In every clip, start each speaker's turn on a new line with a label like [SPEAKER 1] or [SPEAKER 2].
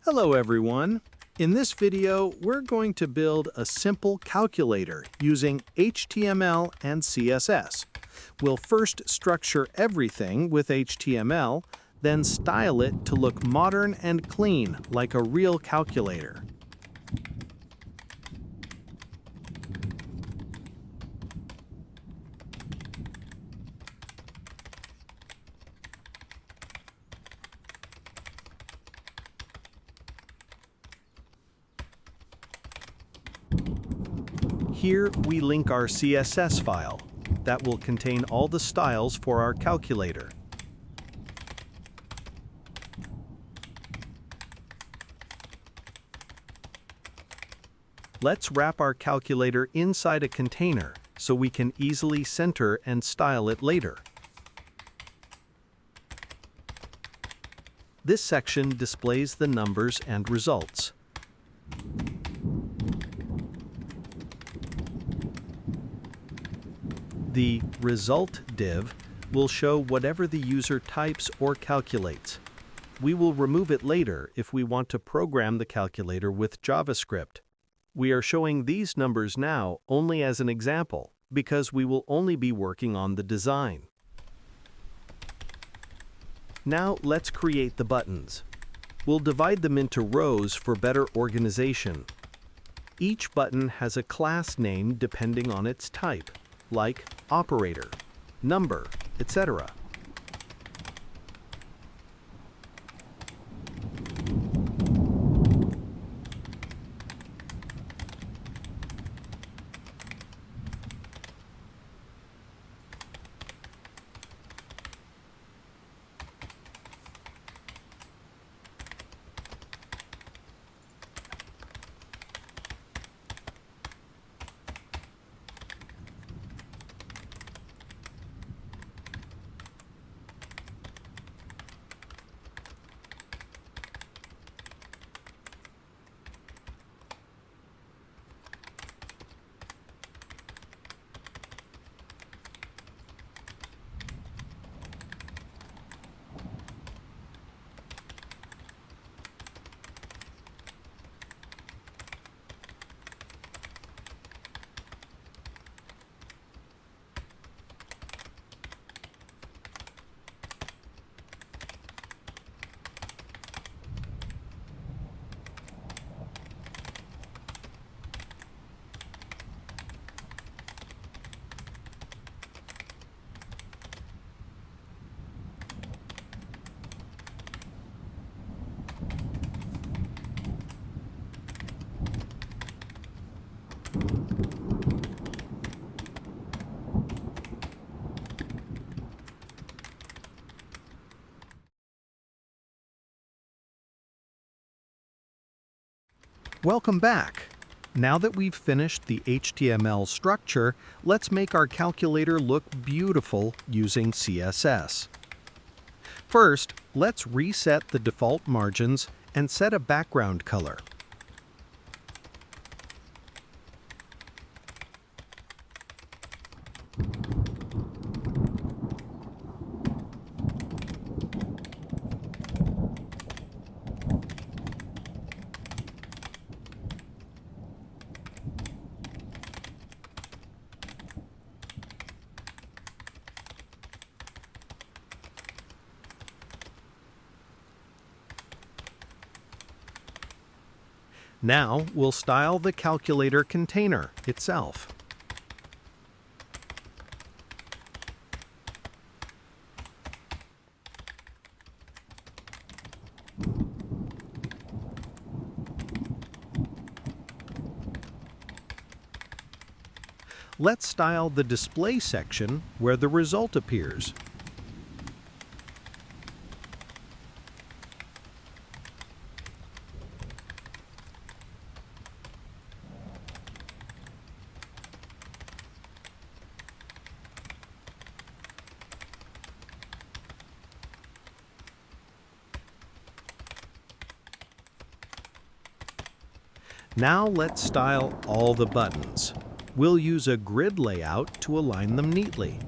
[SPEAKER 1] Hello everyone! In this video, we're going to build a simple calculator using HTML and CSS. We'll first structure everything with HTML, then style it to look modern and clean like a real calculator. Here we link our CSS file that will contain all the styles for our calculator. Let's wrap our calculator inside a container so we can easily center and style it later. This section displays the numbers and results. The Result div will show whatever the user types or calculates. We will remove it later if we want to program the calculator with JavaScript. We are showing these numbers now only as an example because we will only be working on the design. Now let's create the buttons. We'll divide them into rows for better organization. Each button has a class name depending on its type, like operator, number, etc. Welcome back! Now that we've finished the HTML structure, let's make our calculator look beautiful using CSS. First, let's reset the default margins and set a background color. Now we'll style the calculator container itself. Let's style the display section where the result appears. Now let's style all the buttons. We'll use a grid layout to align them neatly.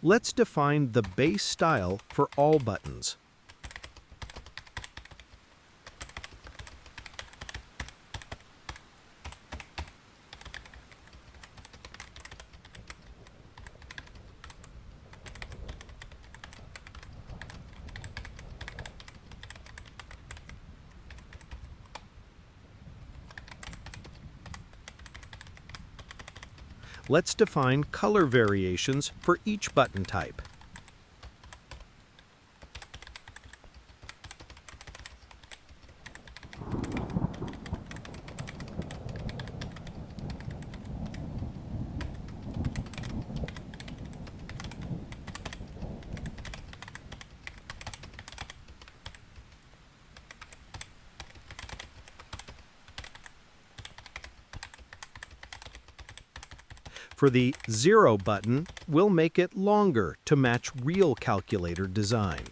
[SPEAKER 1] Let's define the base style for all buttons. Let's define color variations for each button type. For the 0 button, we'll make it longer to match real calculator design.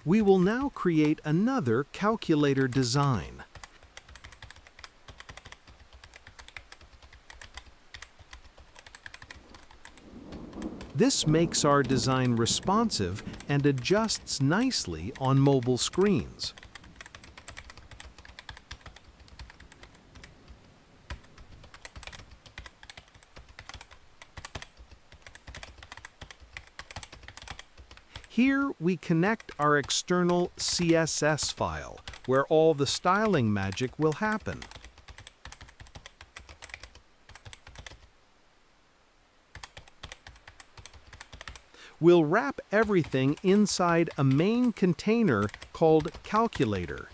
[SPEAKER 1] We will now create another calculator design. This makes our design responsive and adjusts nicely on mobile screens. Here we connect our external CSS file, where all the styling magic will happen. We'll wrap everything inside a main container called Calculator.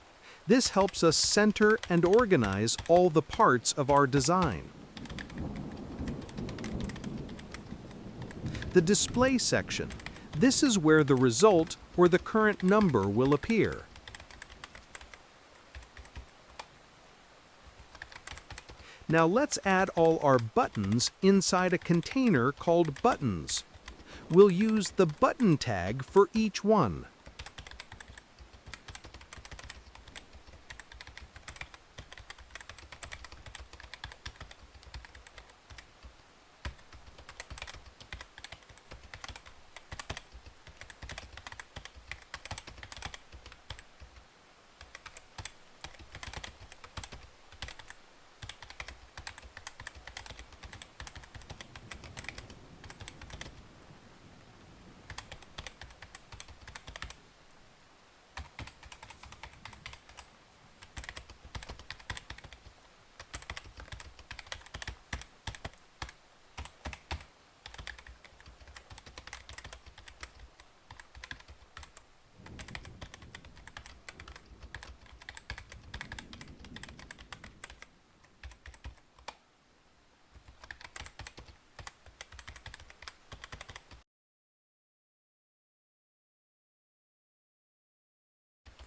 [SPEAKER 1] This helps us center and organize all the parts of our design. The display section. This is where the result or the current number will appear. Now let's add all our buttons inside a container called Buttons. We'll use the button tag for each one.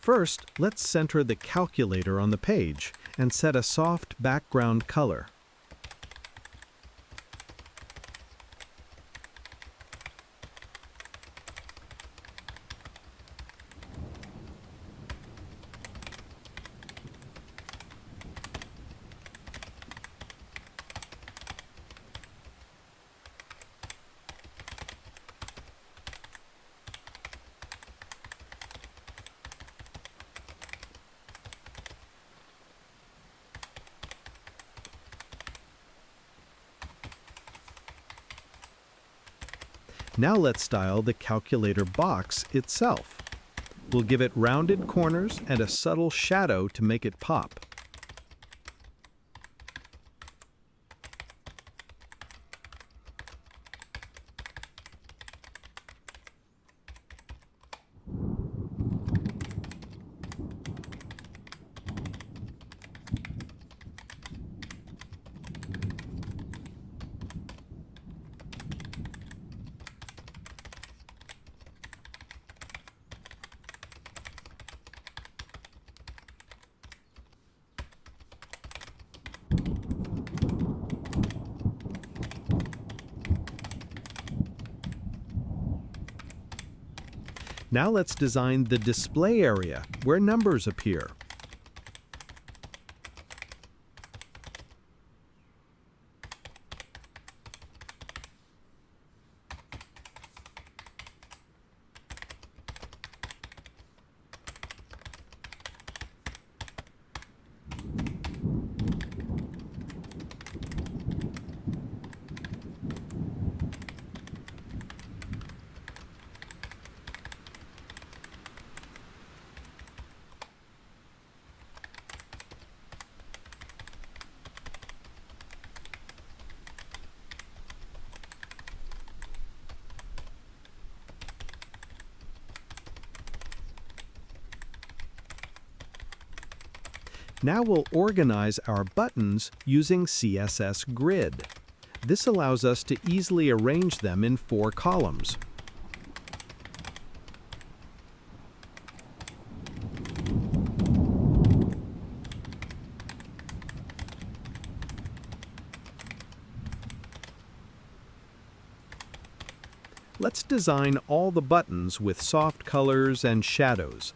[SPEAKER 1] First, let's center the calculator on the page and set a soft background color. Now let's style the calculator box itself. We'll give it rounded corners and a subtle shadow to make it pop. Now let's design the display area where numbers appear. Now we'll organize our buttons using CSS Grid. This allows us to easily arrange them in 4 columns. Let's design all the buttons with soft colors and shadows.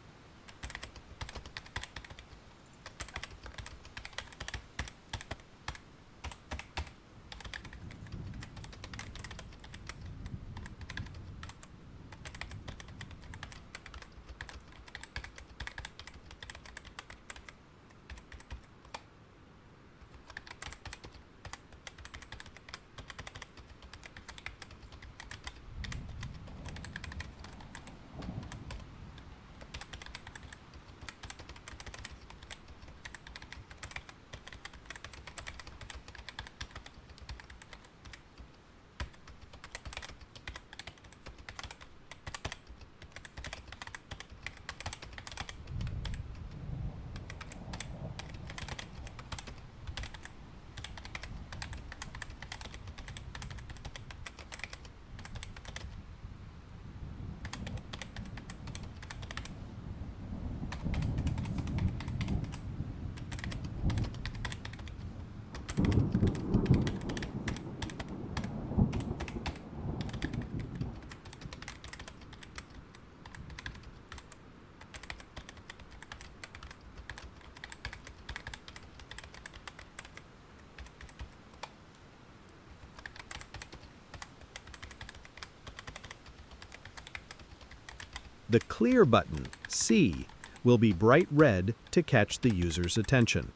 [SPEAKER 1] The clear button, C, will be bright red to catch the user's attention.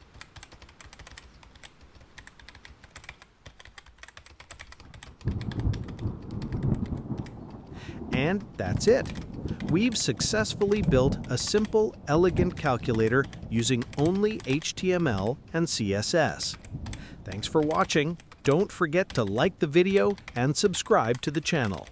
[SPEAKER 1] And that's it. We've successfully built a simple, elegant calculator using only HTML and CSS. Thanks for watching. Don't forget to like the video and subscribe to the channel.